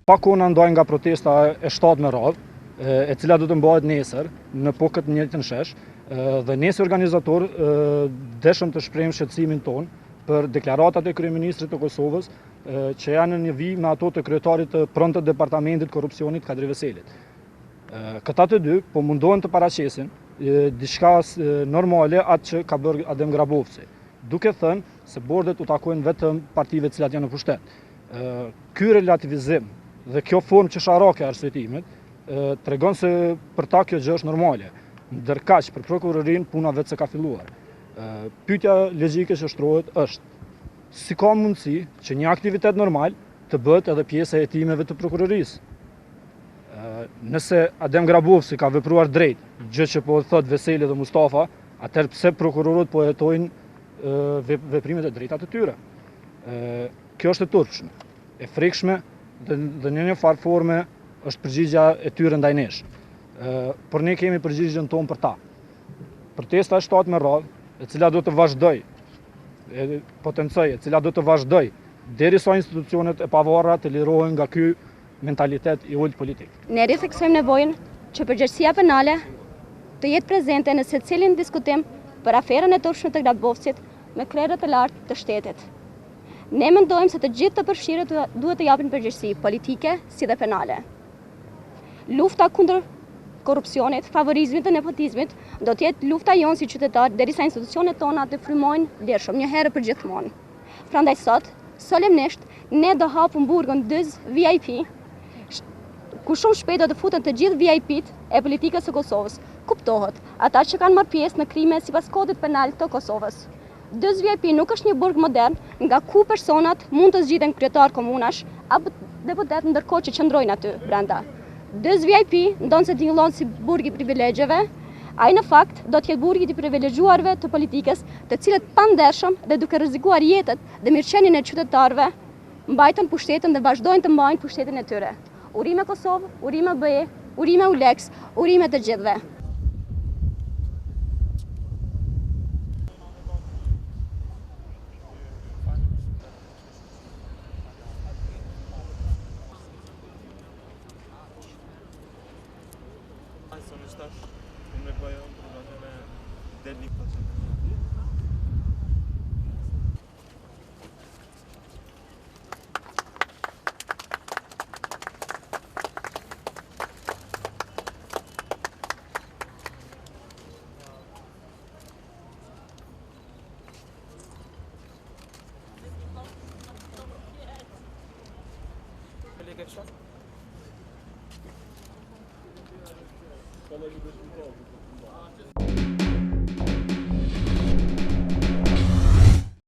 Pa kona ndaj nga protesta e 7 me radhë, e cila do të mbahet nesër në këtë njëjtën shesh, dhe ne si organizator dëshëm të shprehim shqetësimin ton për deklaratat e kryeministrit të Kosovës që janë në një vijë me ato të kryetarit të prënë të departamentit korrupsionit Kadri Veselit. Këta të dy po mundohen të paraqesin diçka normale atë që ka bërë Adem Grabovci, duke thënë se bordet u takojnë vetëm partive të cilat janë në pushtet. Ky relativizim dhe kjo formë qesharake e arsyetimit tregon se për ta kjo gjë është normale. Ndërkaq për prokurorin puna vetë se ka filluar. Pyetja logjike që shtrohet është: si ka mundësi që një aktivitet normal të bëhet edhe pjesë e hetimeve të prokurorisë? Nëse Adem Grabovci ka vepruar drejt, gjë që po thot Veseli dhe Mustafa, atëherë pse prokurorët po hetojnë veprimet e drejta të tyre? Kjo është e turpshme, e frikshme dhe në një farë forme është përgjigja e tyre ndaj nesh. Por ne kemi përgjigjen tonë për ta. Protesta e 7 me radhë, e cila do të vazhdoj, e cila do të vazhdoj derisa institucionet e pavarura të lirohen nga ky mentalitet i ulët politik. Ne ritheksojmë nevojën që përgjegjësia penale të jetë prezente në secilin diskutim për aferën e turpshme të Grabovcit me krerët e lartë të shtetit. Ne mendojmë se të gjithë të përfshirët duhet të japin përgjegjësi politike si dhe penale. Lufta kundër korrupsionit, favorizmit dhe nepotizmit do të jetë lufta jonë si qytetar derisa institucionet tona të frymojnë vlerëshëm një herë për gjithmonë. Prandaj sot, solemnisht, ne do hapum burgun 2 VIP, ku shumë shpejt do të futen të gjithë VIP-t e politikës së Kosovës. Kuptohet, ata që kanë marrë pjesë në krime sipas kodit penal të Kosovës. 2 VIP nuk është një burg modern nga ku personat mund të zgjidhen kryetar komunash apo deputet ndërkohë që qëndrojnë aty brenda. 2 VIP ndonë se tingëllon si burgi privilegjeve, ai në fakt do të jetë burgi i privilegjuarve të politikës, të cilët pandershëm dhe duke rrezikuar jetët dhe mirëqenien e qytetarëve, mbajtën pushtetin dhe vazhdojnë të mbajnë pushtetin e tyre. Urime Kosovë, urime BE, urime ULEX, urime të gjithëve. Sonuçlar Cumhuriyet Bayramı programına derlik Fala de